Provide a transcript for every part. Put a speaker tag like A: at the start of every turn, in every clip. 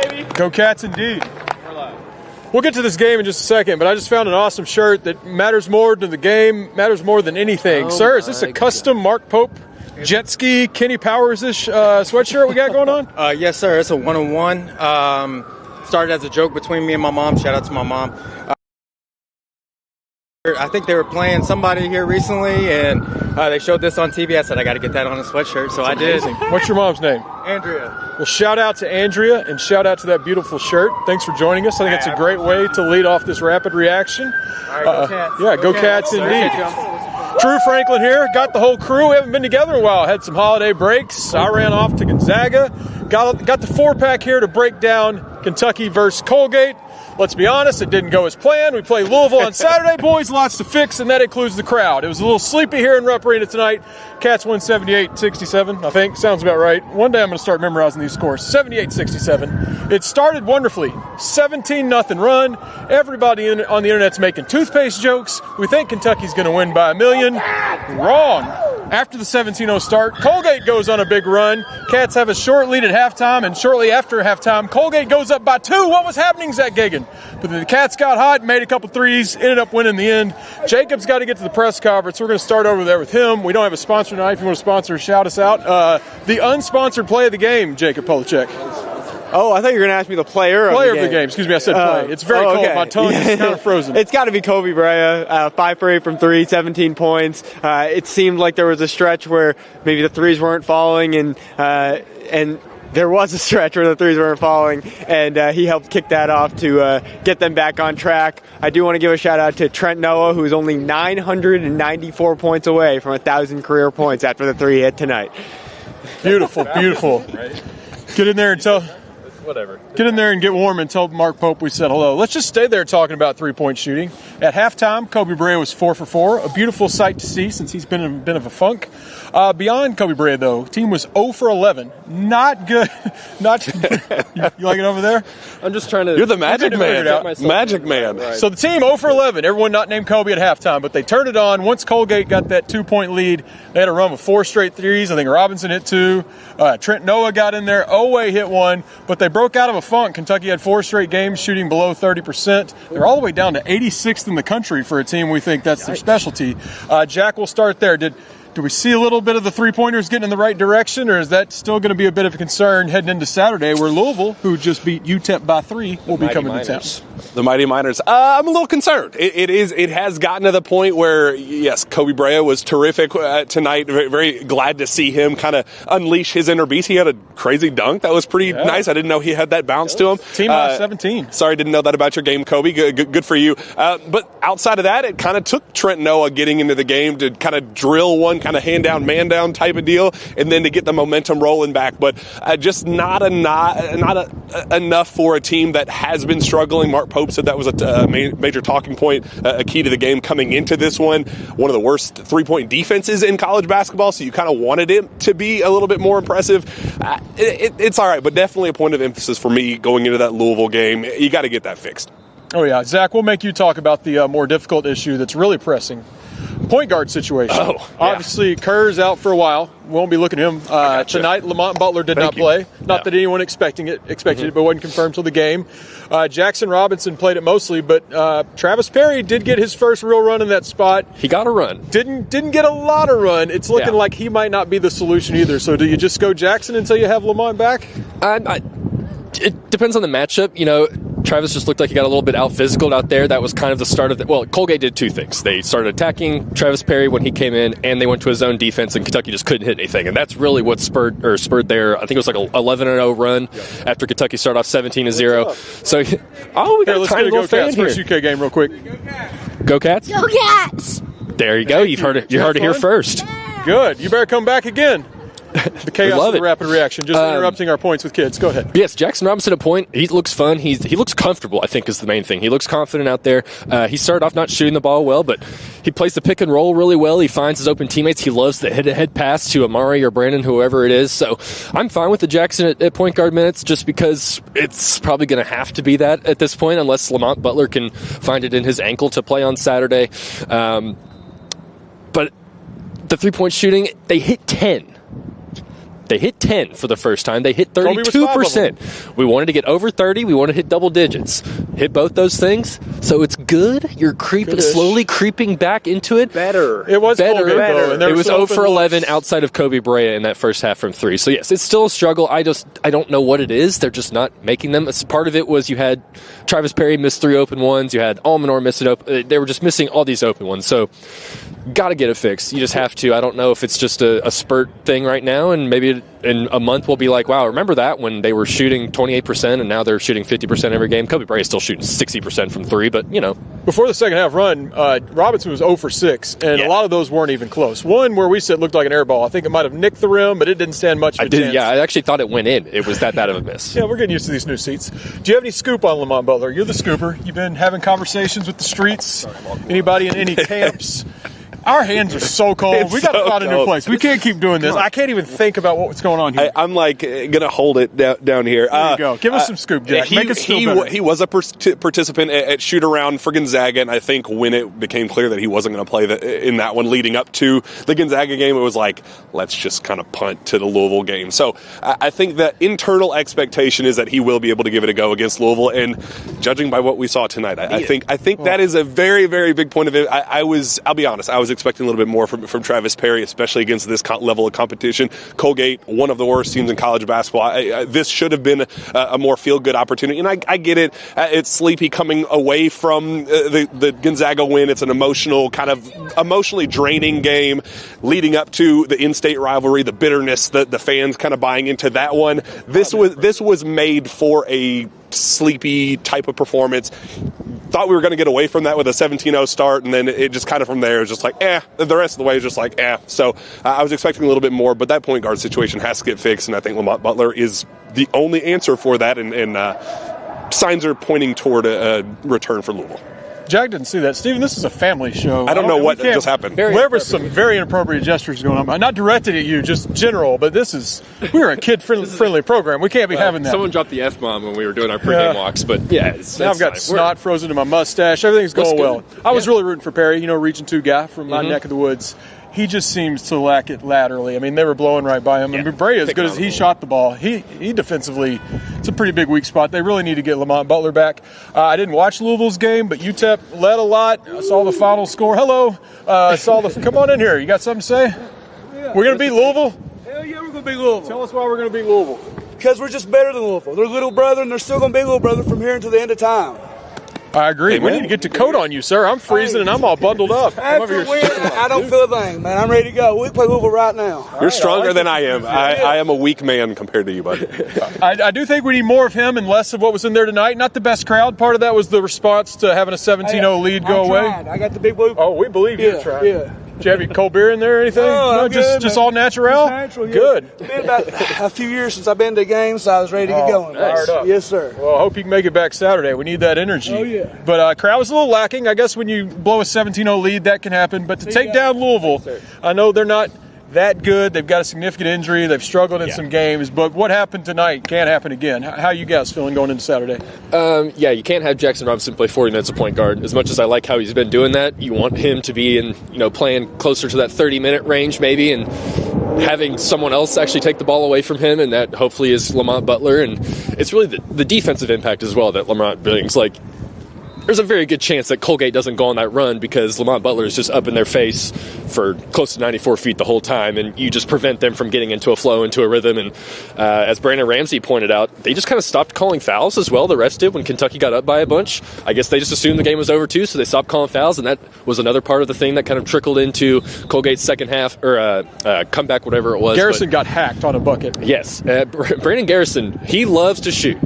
A: baby.
B: Go Cats indeed. We'll get to this game in just a second, but I just found an awesome shirt that matters more to the game, matters more than anything. Sir, is this a custom Mark Pope jet ski Kenny Powers-ish sweatshirt we got going on?
C: Yes, sir. It's a 1-on-1. Started as a joke between me and my mom. Shout out to my mom. I think they were playing somebody here recently, and they showed this on TV. I said, I got to get that on a sweatshirt, so I did.
B: What's your mom's name?
C: Andrea.
B: Well, shout out to Andrea, and shout out to that beautiful shirt. Thanks for joining us. I think it's a great way to lead off this rapid reaction.
C: All right, go Cats.
B: Yeah, go Cats indeed. Drew Franklin here. Got the whole crew. We haven't been together in a while. Had some holiday breaks. I ran off to Gonzaga. Got the 4-pack here to break down Kentucky versus Colgate. Let's be honest, it didn't go as planned. We play Louisville on Saturday, boys. Lots to fix, and that includes the crowd. It was a little sleepy here in Rupp Arena tonight. Cats win 78-67, I think. Sounds about right. One day I'm going to start memorizing these scores. 78-67. It started wonderfully. 17-0 run. Everybody on the internet's making toothpaste jokes. We think Kentucky's going to win by 1,000,000. Wrong. After the 17-0 start, Colgate goes on a big run. Cats have a short lead at halftime, and shortly after halftime, Colgate goes up by 2. What was happening, Zack Geoghegan? But the Cats got hot, made a couple threes, ended up winning the end. Jacob's got to get to the press conference. We're going to start over there with him. We don't have a sponsor tonight. If you want to sponsor, shout us out. The unsponsored play of the game, Jacob Polacheck.
D: Oh, I thought you were going to ask me the player of the game.
B: Excuse me, I said play. It's very cold. My tongue is kind of frozen.
D: It's got to be Kobe Bryant. 5 for 8 from 3, 17 points. It seemed like there was a stretch where maybe the threes weren't falling, and there was a stretch where the threes weren't falling, and he helped kick that off to get them back on track. I do want to give a shout-out to Trent Noah, who's only 994 points away from 1,000 career points after the 3 hit tonight.
B: Beautiful, beautiful. Get in there and tell...
A: Whatever.
B: Get in there and get warm and tell Mark Pope we said hello. Let's just stay there talking about three-point shooting. At halftime, Kobe Bryant was 4 for 4. A beautiful sight to see since he's been in a bit of a funk. Beyond Kobe Bryant, though, team was 0 for 11. Not good. Not. You like it over there?
A: I'm just trying to.
E: You're the magic man. Magic man.
A: Right.
B: So the team 0 for 11. Everyone not named Kobe at halftime, but they turned it on. Once Colgate got that 2-point lead, they had a run with 4 straight threes. I think Robinson hit 2. Trent Noah got in there. Oweh hit 1, but they broke out of a funk. Kentucky had 4 straight games shooting below 30%. They're all the way down to 86th in the country for a team we think that's their specialty. Jack, we'll start there. Do we see a little bit of the three-pointers getting in the right direction, or is that still going to be a bit of a concern heading into Saturday where Louisville, who just beat UTEP by 3, will be coming to town?
E: The Mighty Miners. I'm a little concerned. It has gotten to the point where, yes, Kobe Bryant was terrific tonight. Very, very glad to see him kind of unleash his inner beast. He had a crazy dunk. That was pretty nice. I didn't know he had that bounce to him.
B: Team by 17.
E: Sorry, didn't know that about your game, Kobe. Good for you. But outside of that, it kind of took Trent Noah getting into the game to kind of drill one, kind of hand down, man down type of deal, and then to get the momentum rolling back. But just not enough for a team that has been struggling. Mark Pope said that was a major talking point, a key to the game coming into this one. One of the worst three-point defenses in college basketball, so you kind of wanted it to be a little bit more impressive. It's all right, but definitely a point of emphasis for me going into that Louisville game. You got to get that fixed.
B: Oh, yeah. Zach, we'll make you talk about the more difficult issue that's really pressing. Point guard situation. Obviously, Kerr's out for a while. We won't be looking at him tonight. Lamont Butler did not play. Not that anyone expected it, but wasn't confirmed till the game. Jackson Robinson played it mostly, but Travis Perry did get his first real run in that spot.
A: He got a run.
B: Didn't get a lot of run. It's looking like he might not be the solution either. So do you just go Jackson until you have Lamont back?
A: It depends on the matchup. You know, Travis just looked like he got a little bit out-physicaled out there. That was kind of the start of well, Colgate did 2 things. They started attacking Travis Perry when he came in, and they went to his own defense, and Kentucky just couldn't hit anything. And that's really what spurred their, I think it was like an 11-0 run after Kentucky started off 17-0. So, we got
B: let's get a Go Cats first UK game real quick.
A: Go Cats?
F: Go Cats!
A: There you go. You heard it here first.
B: Good. You better come back again. The chaos of the rapid reaction. Just interrupting our points with kids. Go ahead.
A: Yes, Jackson Robinson a point. He looks fun. He looks comfortable, I think, is the main thing. He looks confident out there. He started off not shooting the ball well, but he plays the pick and roll really well. He finds his open teammates. He loves the head-to-head pass to Amari or Brandon, whoever it is. So I'm fine with the Jackson at point guard minutes just because it's probably going to have to be that at this point unless Lamont Butler can find it in his ankle to play on Saturday. But the three-point shooting, they hit 10. They hit 10 for the first time. They hit 32%. We wanted to get over 30. We wanted to hit double digits. Hit both those things. So it's good. You're slowly creeping back into it.
B: Better. It was better.
A: It was 0 for 11 outside of Kobe Brea in that first half from 3. So, yes, it's still a struggle. I don't know what it is. They're just not making them. Part of it was you had Travis Perry miss 3 open ones. You had Almanor miss it open. They were just missing all these open ones. So, got to get it fixed. You just have to. I don't know if it's just a spurt thing right now, and maybe in a month we'll be like, wow, remember that when they were shooting 28% and now they're shooting 50% every game? Kobe Brea is still shooting 60% from 3, but,
B: Before the second half run, Robinson was 0 for 6, and a lot of those weren't even close. One where we said looked like an air ball. I think it might have nicked the rim, but it didn't stand much of a chance.
A: Yeah, I actually thought it went in. It was that bad of a miss.
B: Yeah, we're getting used to these new seats. Do you have any scoop on Lamont Butler? You're the scooper. You've been having conversations with the streets. Anybody in any camps? Our hands are so cold. We got to find a new place. We can't keep doing this. I can't even think about what's going on here.
E: I'm like going to hold it down here.
B: There you go. Give us some scoop, Jack. Make us feel better.
E: He was a participant at shoot around for Gonzaga, and I think when it became clear that he wasn't going to play in that one leading up to the Gonzaga game, it was like, let's just kind of punt to the Louisville game. So I think the internal expectation is that he will be able to give it a go against Louisville, and judging by what we saw tonight, I think that is a very, very big point of it. I'll be honest, I was expecting a little bit more from Travis Perry, especially against this level of competition. Colgate, one of the worst teams in college basketball. This should have been a more feel-good opportunity, and I get it. It's sleepy coming away from the Gonzaga win. It's an emotionally draining game leading up to the in-state rivalry, the bitterness, the fans kind of buying into that one. This was made for a sleepy type of performance. Thought we were going to get away from that with a 17-0 start, and then it just kind of from there was just like, the rest of the way is just like, So I was expecting a little bit more, but that point guard situation has to get fixed, and I think Lamont Butler is the only answer for that, and signs are pointing toward a return for Louisville.
B: Jack didn't see that. Steven, this is a family show.
E: I don't know what just happened.
B: There was some very inappropriate gestures going on. Not directed at you, just general, but we're a kid-friendly program. We can't be having that.
A: Someone dropped the F-bomb when we were doing our pregame walks, but
B: now I've got snot frozen to my mustache. Everything's going well. I was really rooting for Perry, Region 2 guy from my neck of the woods. He just seems to lack it laterally. I mean, they were blowing right by him. And Brea, as good as he shot the ball, he defensively, it's a pretty big weak spot. They really need to get Lamont Butler back. I didn't watch Louisville's game, but UTEP led a lot. I saw the final score. Hello. Come on in here. You got something to say?
F: Yeah.
B: We're going to beat Louisville?
F: Hell yeah, we're going to beat Louisville.
B: Tell us why we're going to beat Louisville.
F: Because we're just better than Louisville. They're little brother, and they're still going to be little brother from here until the end of time.
B: I agree. Amen. We need to get to coat on you, sir. I'm freezing and I'm all bundled up.
F: After win, I don't feel a thing, man. I'm ready to go. We play Louisville right now.
E: You're stronger than I am. I am a weak man compared to you, buddy.
B: I do think we need more of him and less of what was in there tonight. Not the best crowd. Part of that was the response to having a 17-0 lead go away.
F: I got the big blue.
B: Oh, we believe you tried. Yeah. Did you have any cold beer in there or anything?
F: No,
B: just all natural?
F: Just natural, yeah.
B: Good.
F: It's been about a few years since I've been to games, so I was ready to get going.
B: Fired up.
F: Yes, sir.
B: Well, I hope you can make it back Saturday. We need that energy.
F: Oh, yeah.
B: But crowd was a little lacking. I guess when you blow a 17-0 lead, that can happen. But to take down Louisville, I know they're not that good. They've got a significant injury. They've struggled in some games. But what happened tonight can't happen again. How are you guys feeling going into Saturday?
A: You can't have Jackson Robinson play 40 minutes of point guard. As much as I like how he's been doing that, you want him to be playing closer to that 30-minute range maybe, and having someone else actually take the ball away from him, and that hopefully is Lamont Butler. And it's really the defensive impact as well that Lamont brings. Like, there's a very good chance that Colgate doesn't go on that run because Lamont Butler is just up in their face for close to 94 feet the whole time, and you just prevent them from getting into a flow, into a rhythm. And as Brandon Ramsey pointed out, they just kind of stopped calling fouls as well. The rest did when Kentucky got up by a bunch. I guess they just assumed the game was over too, so they stopped calling fouls, and that was another part of the thing that kind of trickled into Colgate's second half, or comeback, whatever it was.
B: Garrison got hacked on a bucket.
A: Yes. Brandon Garrison, he loves to shoot.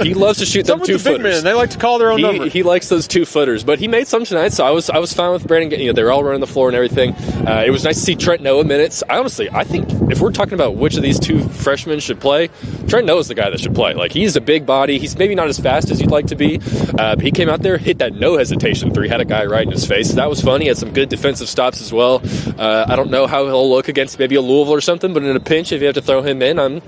A: He loves to shoot them 2-footers.
B: Big men, they like to call their own number.
A: He likes those 2-footers, but he made some tonight, so I was fine with Brandon. They were all running the floor and everything. It was nice to see Trent Noah minutes. I think if we're talking about which of these two freshmen should play, Trent Noah's the guy that should play. Like, he's a big body. He's maybe not as fast as you'd like to be, but he came out there, hit that no hesitation three, had a guy right in his face. That was fun. He had some good defensive stops as well. I don't know how he'll look against maybe a Louisville or something, but in a pinch, if you have to throw him in, I'm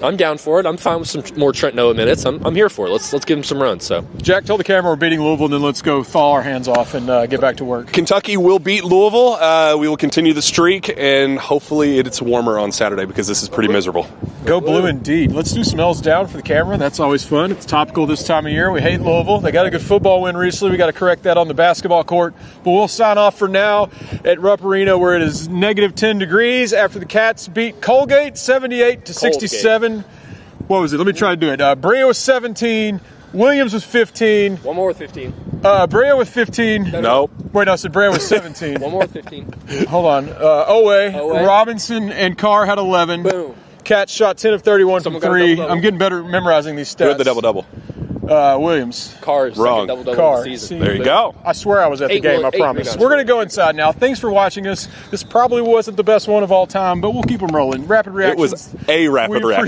A: I'm down for it. I'm fine with some more Trent Noah minutes. I'm here for it. Let's give him some runs. So,
B: Jack, tell the camera we're beating Louisville, and then let's go thaw our hands off and get back to work.
E: Kentucky will beat Louisville. We will continue the streak, and hopefully it's warmer on Saturday because this is pretty miserable.
B: Go blue indeed. Let's do some L's down for the camera. That's always fun. It's topical this time of year. We hate Louisville. They got a good football win recently. We got to correct that on the basketball court. But we'll sign off for now at Rupp Arena, where it is negative 10 degrees after the Cats beat Colgate 78-67. What was it? Let me try to do it. Brea was 17. Williams was 15.
A: one more with 15.
B: Brea with 15.
E: Nope.
B: Wait, no, I said Brea was 17.
A: One more with 15.
B: Hold on. Owe, Robinson, and Carr had 11.
A: Boom.
B: Cats shot 10 of 31
A: Someone
B: from
A: got a
B: 3.
A: double-double.
B: I'm getting better at memorizing these stats.
E: Who had the double-double?
B: Williams.
A: Carr's
E: Wrong.
A: double-double
B: Carr.
A: of the season.
E: There you go.
B: I swear I was at the
A: 8
B: game, I
A: 8
B: promise.
A: rebounds.
B: We're going to go inside now. Thanks for watching us. This probably wasn't the best one of all time, but we'll keep them rolling. Rapid
E: It
B: reactions.
E: was a rapid reaction.